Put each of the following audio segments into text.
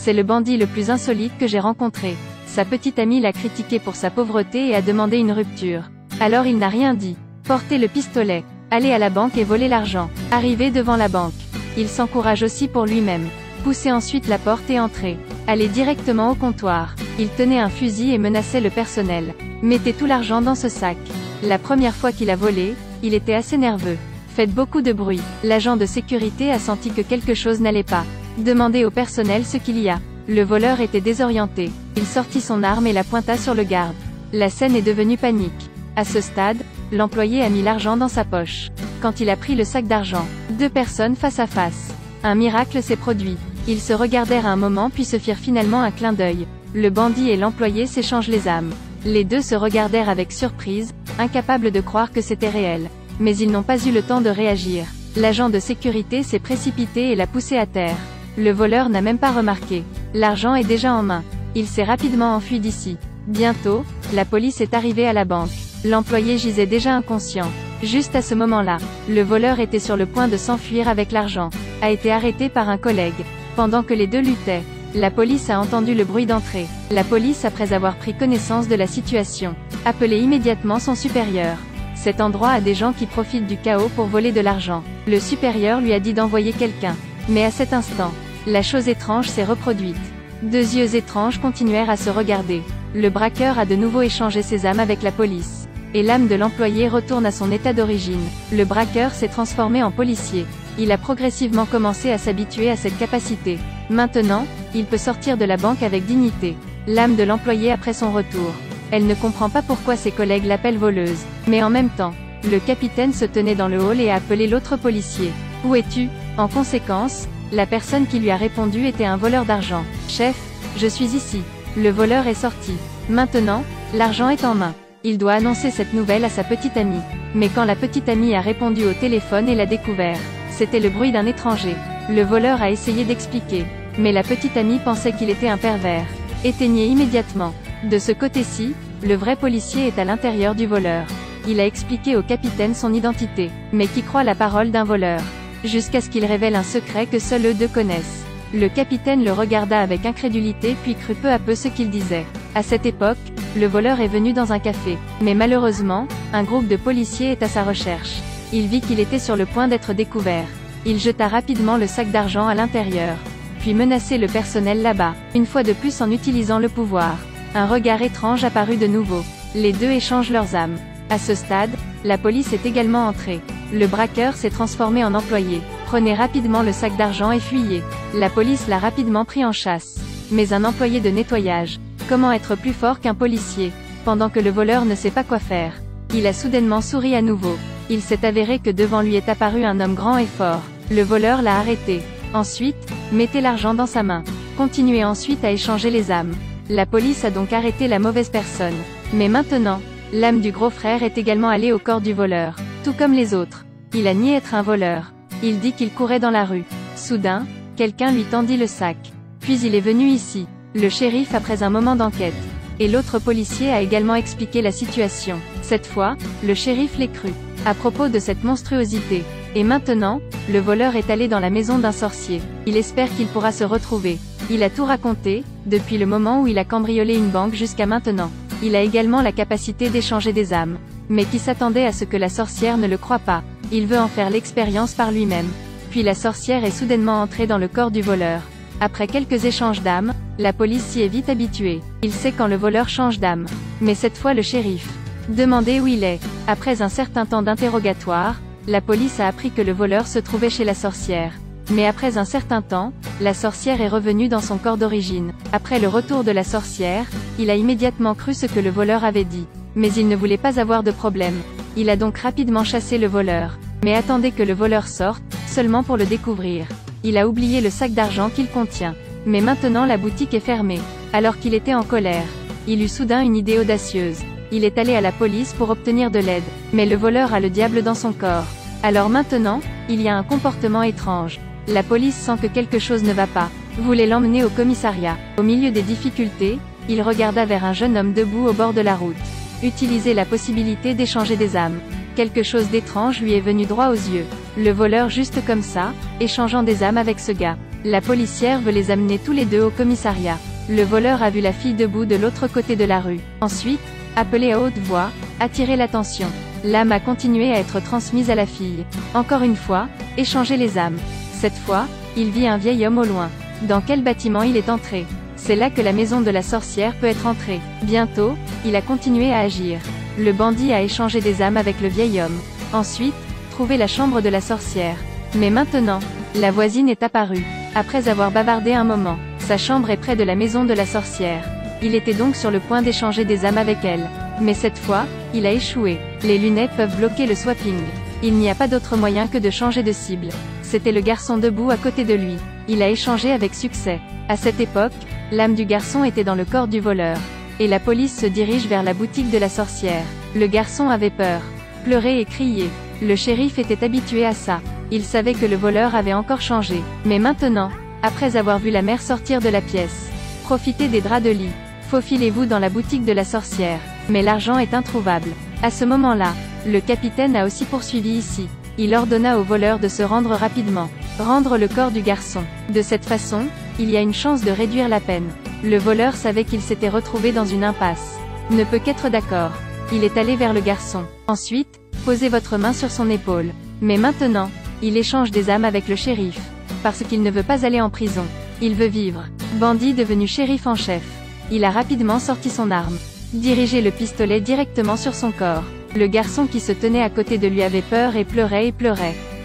C'est le bandit le plus insolite que j'ai rencontré. Sa petite amie l'a critiqué pour sa pauvreté et a demandé une rupture. Alors il n'a rien dit. Porter le pistolet, aller à la banque et voler l'argent. Arriver devant la banque. Il s'encourage aussi pour lui-même. Pousser ensuite la porte et entrer. Aller directement au comptoir. Il tenait un fusil et menaçait le personnel. Mettez tout l'argent dans ce sac. La première fois qu'il a volé, il était assez nerveux. Faites beaucoup de bruit. L'agent de sécurité a senti que quelque chose n'allait pas. Demandez au personnel ce qu'il y a. Le voleur était désorienté. Il sortit son arme et la pointa sur le garde. La scène est devenue panique. À ce stade, l'employé a mis l'argent dans sa poche. Quand il a pris le sac d'argent, deux personnes face à face. Un miracle s'est produit. Ils se regardèrent un moment puis se firent finalement un clin d'œil. Le bandit et l'employé s'échangent les âmes. Les deux se regardèrent avec surprise, incapables de croire que c'était réel. Mais ils n'ont pas eu le temps de réagir. L'agent de sécurité s'est précipité et l'a poussé à terre. Le voleur n'a même pas remarqué. L'argent est déjà en main. Il s'est rapidement enfui d'ici. Bientôt, la police est arrivée à la banque. L'employé gisait déjà inconscient. Juste à ce moment-là, le voleur était sur le point de s'enfuir avec l'argent. A été arrêté par un collègue. Pendant que les deux luttaient, la police a entendu le bruit d'entrée. La police, après avoir pris connaissance de la situation, appelait immédiatement son supérieur. Cet endroit a des gens qui profitent du chaos pour voler de l'argent. Le supérieur lui a dit d'envoyer quelqu'un. Mais à cet instant, la chose étrange s'est reproduite. Deux yeux étranges continuèrent à se regarder. Le braqueur a de nouveau échangé ses âmes avec la police. Et l'âme de l'employé retourne à son état d'origine. Le braqueur s'est transformé en policier. Il a progressivement commencé à s'habituer à cette capacité. Maintenant, il peut sortir de la banque avec dignité. L'âme de l'employé après son retour. Elle ne comprend pas pourquoi ses collègues l'appellent voleuse. Mais en même temps, le capitaine se tenait dans le hall et a appelé l'autre policier. « Où es-tu » En conséquence, la personne qui lui a répondu était un voleur d'argent. « Chef, je suis ici. » Le voleur est sorti. Maintenant, l'argent est en main. Il doit annoncer cette nouvelle à sa petite amie. Mais quand la petite amie a répondu au téléphone et l'a découvert, c'était le bruit d'un étranger. Le voleur a essayé d'expliquer. Mais la petite amie pensait qu'il était un pervers. Éteignez immédiatement. De ce côté-ci, le vrai policier est à l'intérieur du voleur. Il a expliqué au capitaine son identité. Mais qui croit la parole d'un voleur? Jusqu'à ce qu'il révèle un secret que seuls eux deux connaissent. Le capitaine le regarda avec incrédulité puis crut peu à peu ce qu'il disait. À cette époque, le voleur est venu dans un café. Mais malheureusement, un groupe de policiers est à sa recherche. Il vit qu'il était sur le point d'être découvert. Il jeta rapidement le sac d'argent à l'intérieur. Puis menaçait le personnel là-bas. Une fois de plus en utilisant le pouvoir. Un regard étrange apparut de nouveau. Les deux échangent leurs âmes. À ce stade, la police est également entrée. Le braqueur s'est transformé en employé. Prenez rapidement le sac d'argent et fuyez. La police l'a rapidement pris en chasse. Mais un employé de nettoyage. Comment être plus fort qu'un policier? Pendant que le voleur ne sait pas quoi faire. Il a soudainement souri à nouveau. Il s'est avéré que devant lui est apparu un homme grand et fort. Le voleur l'a arrêté. Ensuite, mettez l'argent dans sa main. Continuez ensuite à échanger les âmes. La police a donc arrêté la mauvaise personne. Mais maintenant, l'âme du gros frère est également allée au corps du voleur. Tout comme les autres. Il a nié être un voleur. Il dit qu'il courait dans la rue. Soudain, quelqu'un lui tendit le sac. Puis il est venu ici. Le shérif après un moment d'enquête. Et l'autre policier a également expliqué la situation. Cette fois, le shérif l'est cru. À propos de cette monstruosité. Et maintenant, le voleur est allé dans la maison d'un sorcier. Il espère qu'il pourra se retrouver. Il a tout raconté, depuis le moment où il a cambriolé une banque jusqu'à maintenant. Il a également la capacité d'échanger des âmes. Mais qui s'attendait à ce que la sorcière ne le croie pas. Il veut en faire l'expérience par lui-même. Puis la sorcière est soudainement entrée dans le corps du voleur. Après quelques échanges d'âmes, la police s'y est vite habituée. Il sait quand le voleur change d'âme. Mais cette fois le shérif. Demandez où il est. Après un certain temps d'interrogatoire, la police a appris que le voleur se trouvait chez la sorcière. Mais après un certain temps, la sorcière est revenue dans son corps d'origine. Après le retour de la sorcière, il a immédiatement cru ce que le voleur avait dit. Mais il ne voulait pas avoir de problème. Il a donc rapidement chassé le voleur. Mais attendez que le voleur sorte, seulement pour le découvrir. Il a oublié le sac d'argent qu'il contient. Mais maintenant la boutique est fermée. Alors qu'il était en colère, il eut soudain une idée audacieuse. Il est allé à la police pour obtenir de l'aide. Mais le voleur a le diable dans son corps. Alors maintenant, il y a un comportement étrange. La police sent que quelque chose ne va pas. Voulait l'emmener au commissariat. Au milieu des difficultés, il regarda vers un jeune homme debout au bord de la route. Utiliser la possibilité d'échanger des âmes. Quelque chose d'étrange lui est venu droit aux yeux. Le voleur juste comme ça, échangeant des âmes avec ce gars. La policière veut les amener tous les deux au commissariat. Le voleur a vu la fille debout de l'autre côté de la rue. Ensuite, appelé à haute voix, attirer l'attention. L'âme a continué à être transmise à la fille. Encore une fois, échanger les âmes. Cette fois, il vit un vieil homme au loin. Dans quel bâtiment il est entré? C'est là que la maison de la sorcière peut être entrée. Bientôt, il a continué à agir. Le bandit a échangé des âmes avec le vieil homme. Ensuite, trouvé la chambre de la sorcière. Mais maintenant, la voisine est apparue. Après avoir bavardé un moment, sa chambre est près de la maison de la sorcière. Il était donc sur le point d'échanger des âmes avec elle. Mais cette fois, il a échoué. Les lunettes peuvent bloquer le swapping. Il n'y a pas d'autre moyen que de changer de cible. C'était le garçon debout à côté de lui. Il a échangé avec succès. À cette époque, l'âme du garçon était dans le corps du voleur. Et la police se dirige vers la boutique de la sorcière. Le garçon avait peur. Pleurait et criait. Le shérif était habitué à ça. Il savait que le voleur avait encore changé. Mais maintenant, après avoir vu la mère sortir de la pièce, profitez des draps de lit. Faufilez-vous dans la boutique de la sorcière. Mais l'argent est introuvable. À ce moment-là, le capitaine a aussi poursuivi ici. Il ordonna au voleur de se rendre rapidement. Rendre le corps du garçon. De cette façon, il y a une chance de réduire la peine. Le voleur savait qu'il s'était retrouvé dans une impasse. Ne peut qu'être d'accord. Il est allé vers le garçon. Ensuite, posez votre main sur son épaule. Mais maintenant, il échange des âmes avec le shérif. Parce qu'il ne veut pas aller en prison. Il veut vivre. Bandit devenu shérif en chef. Il a rapidement sorti son arme. Dirigé le pistolet directement sur son corps. Le garçon qui se tenait à côté de lui avait peur et pleurait.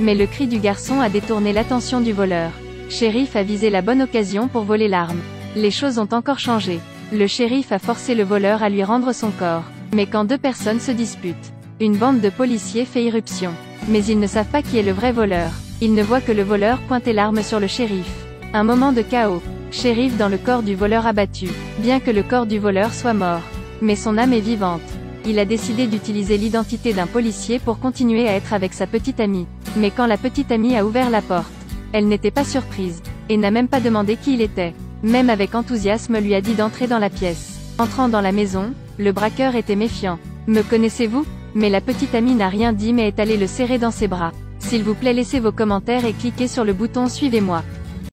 Mais le cri du garçon a détourné l'attention du voleur. Shérif a visé la bonne occasion pour voler l'arme. Les choses ont encore changé. Le shérif a forcé le voleur à lui rendre son corps. Mais quand deux personnes se disputent, une bande de policiers fait irruption. Mais ils ne savent pas qui est le vrai voleur. Ils ne voient que le voleur pointer l'arme sur le shérif. Un moment de chaos. Shérif dans le corps du voleur abattu. Bien que le corps du voleur soit mort. Mais son âme est vivante. Il a décidé d'utiliser l'identité d'un policier pour continuer à être avec sa petite amie. Mais quand la petite amie a ouvert la porte, elle n'était pas surprise. Et n'a même pas demandé qui il était. Même avec enthousiasme lui a dit d'entrer dans la pièce. Entrant dans la maison, le braqueur était méfiant. Me connaissez-vous? Mais la petite amie n'a rien dit mais est allée le serrer dans ses bras. S'il vous plaît laissez vos commentaires et cliquez sur le bouton suivez-moi.